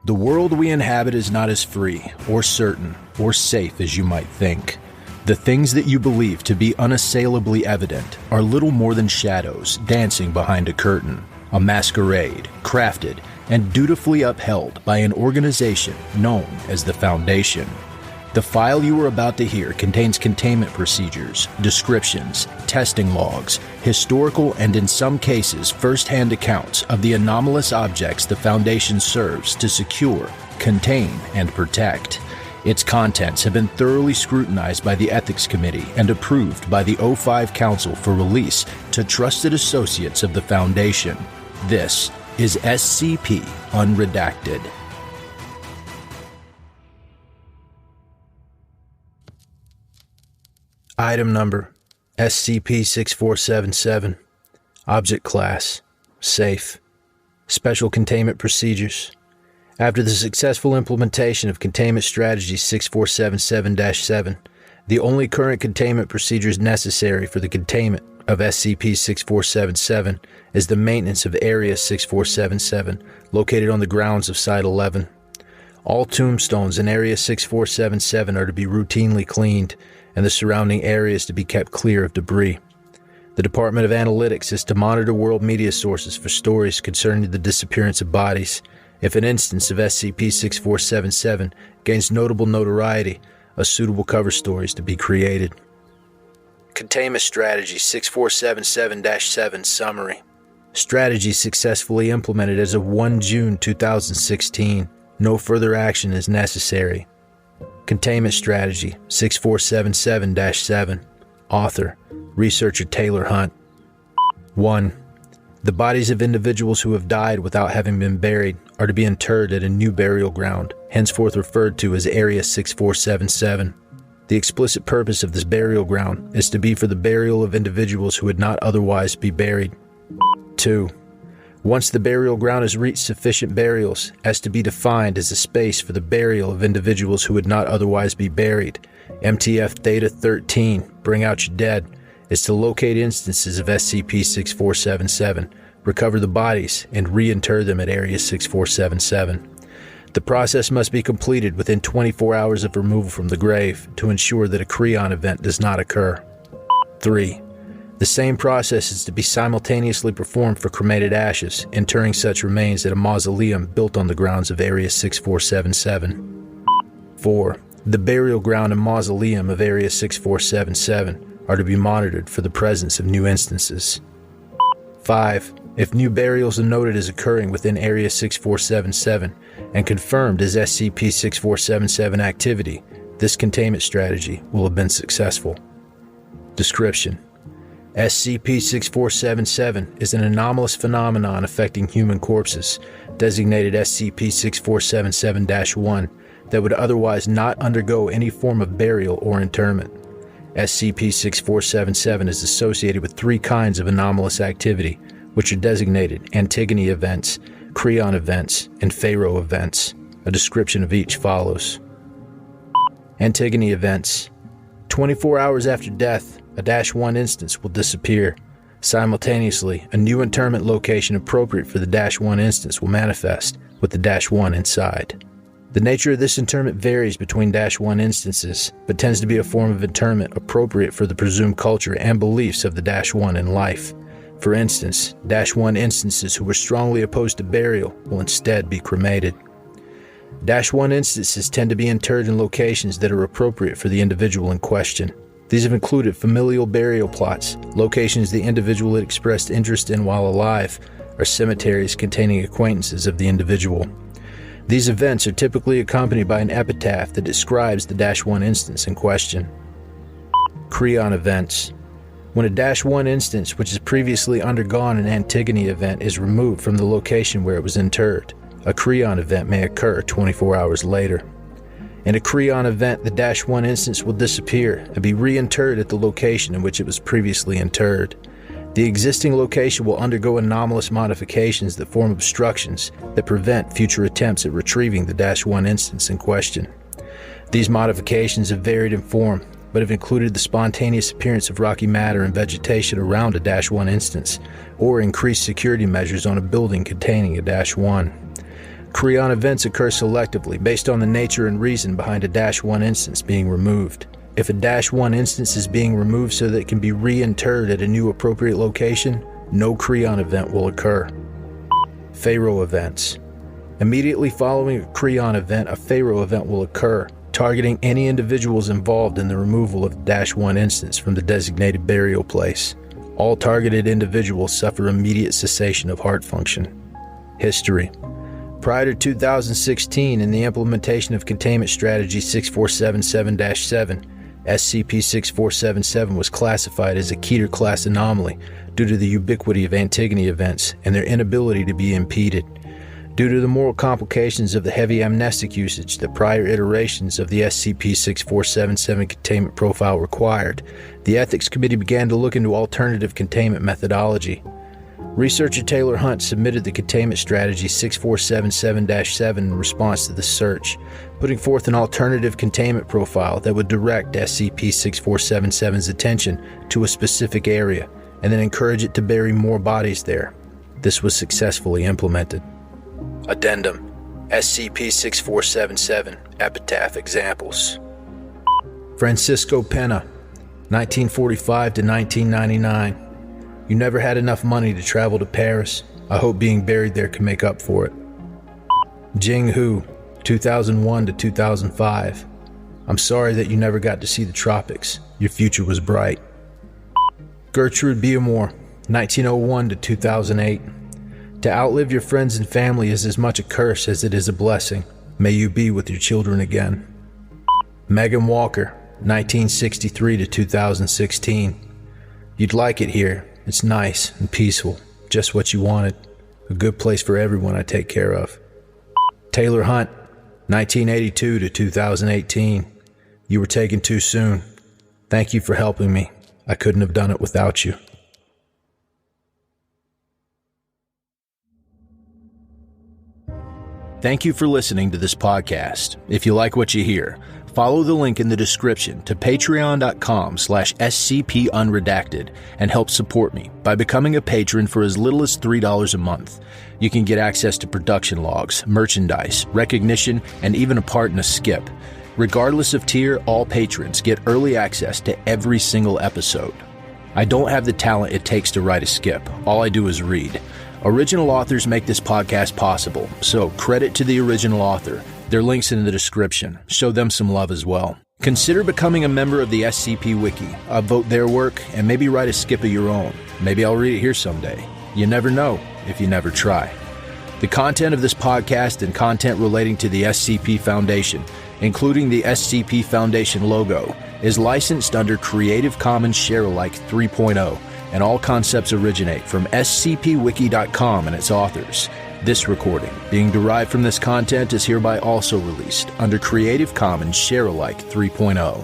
The world we inhabit is not as free, or certain, or safe as you might think. The things that you believe to be unassailably evident are little more than shadows dancing behind a curtain, a masquerade crafted and dutifully upheld by an organization known as the Foundation. The file you are about to hear contains containment procedures, descriptions, testing logs, historical and in some cases first-hand accounts of the anomalous objects the Foundation serves to secure, contain, and protect. Its contents have been thoroughly scrutinized by the Ethics Committee and approved by the O5 Council for release to trusted associates of the Foundation. This is SCP Unredacted. Item number SCP-6477. Object class Safe. Special containment procedures. After the successful implementation of Containment Strategy 6477-7, the only current containment procedures necessary for the containment of SCP-6477 is the maintenance of Area 6477, located on the grounds of Site 11. All tombstones in Area 6477 are to be routinely cleaned, and the surrounding areas to be kept clear of debris. The Department of Analytics is to monitor world media sources for stories concerning the disappearance of bodies. If an instance of SCP-6477 gains notable notoriety, a suitable cover story is to be created. Containment Strategy 6477-7 Summary. Strategy successfully implemented as of 1 June 2016. No further action is necessary. Containment Strategy 6477-7. Author, Researcher Taylor Hunt. 1. The bodies of individuals who have died without having been buried are to be interred at a new burial ground, henceforth referred to as Area 6477. The explicit purpose of this burial ground is to be for the burial of individuals who would not otherwise be buried. 2. Once the burial ground has reached sufficient burials as to be defined as a space for the burial of individuals who would not otherwise be buried, MTF Theta 13, Bring Out Your Dead, is to locate instances of SCP-6477, recover the bodies, and reinter them at Area 6477. The process must be completed within 24 hours of removal from the grave to ensure that a Creon event does not occur. 3. The same process is to be simultaneously performed for cremated ashes, interring such remains at a mausoleum built on the grounds of Area 6477. 4. The burial ground and mausoleum of Area 6477 are to be monitored for the presence of new instances. 5. If new burials are noted as occurring within Area 6477 and confirmed as SCP-6477 activity, this containment strategy will have been successful. Description: SCP-6477 is an anomalous phenomenon affecting human corpses, designated SCP-6477-1, that would otherwise not undergo any form of burial or interment. SCP-6477 is associated with 3 kinds of anomalous activity, which are designated Antigone Events, Creon Events, and Pharaoh Events. A description of each follows. Antigone Events. 24 hours after death, a -1 instance will disappear. Simultaneously, a new interment location appropriate for the -1 instance will manifest, with the -1 inside. The nature of this interment varies between -1 instances, but tends to be a form of interment appropriate for the presumed culture and beliefs of the -1 in life. For instance, -1 instances who were strongly opposed to burial will instead be cremated. -1 instances tend to be interred in locations that are appropriate for the individual in question. These have included familial burial plots, locations the individual had expressed interest in while alive, or cemeteries containing acquaintances of the individual. These events are typically accompanied by an epitaph that describes the -1 instance in question. Creon Events. When a -1 instance which has previously undergone an Antigone event is removed from the location where it was interred, a Creon event may occur 24 hours later. In a Creon event, the -1 instance will disappear and be reinterred at the location in which it was previously interred. The existing location will undergo anomalous modifications that form obstructions that prevent future attempts at retrieving the -1 instance in question. These modifications have varied in form, but have included the spontaneous appearance of rocky matter and vegetation around a -1 instance, or increased security measures on a building containing a -1. Creon events occur selectively based on the nature and reason behind a -1 instance being removed. If a -1 instance is being removed so that it can be reinterred at a new appropriate location, no Creon event will occur. Pharaoh events. Immediately following a Creon event, a Pharaoh event will occur, targeting any individuals involved in the removal of the -1 instance from the designated burial place. All targeted individuals suffer immediate cessation of heart function. History. Prior to 2016, in the implementation of Containment Strategy 6477-7, SCP-6477 was classified as a Keter class anomaly due to the ubiquity of Antigone events and their inability to be impeded. Due to the moral complications of the heavy amnestic usage that prior iterations of the SCP-6477 containment profile required, the Ethics Committee began to look into alternative containment methodology. Researcher Taylor Hunt submitted the Containment Strategy 6477-7 in response to the search, putting forth an alternative containment profile that would direct SCP-6477's attention to a specific area and then encourage it to bury more bodies there. This was successfully implemented. Addendum: SCP-6477 Epitaph Examples. Francisco Pena, 1945 to 1999. You never had enough money to travel to Paris. I hope being buried there can make up for it. Jing Hu, 2001 to 2005. I'm sorry that you never got to see the tropics. Your future was bright. Gertrude Beamore, 1901 to 2008. To outlive your friends and family is as much a curse as it is a blessing. May you be with your children again. Megan Walker, 1963 to 2016. You'd like it here. It's nice and peaceful, just what you wanted. A good place for everyone I take care of. Taylor Hunt, 1982 to 2018. You were taken too soon. Thank you for helping me. I couldn't have done it without you. Thank you for listening to this podcast. If you like what you hear, follow the link in the description to patreon.com/scpunredacted and help support me by becoming a patron for as little as $3 a month. You can get access to production logs, merchandise, recognition, and even a part in a skip. Regardless of tier, all patrons get early access to every single episode. I don't have the talent it takes to write a skip. All I do is read. Original authors make this podcast possible, so credit to the original author. Their links in the description. Show them some love as well. Consider becoming a member of the SCP Wiki. Upvote their work and maybe write a skip of your own. Maybe I'll read it here someday. You never know if you never try. The content of this podcast and content relating to the SCP Foundation, including the SCP Foundation logo, is licensed under Creative Commons Sharealike 3.0, and all concepts originate from scpwiki.com and its authors. This recording, being derived from this content, is hereby also released under Creative Commons Sharealike 3.0.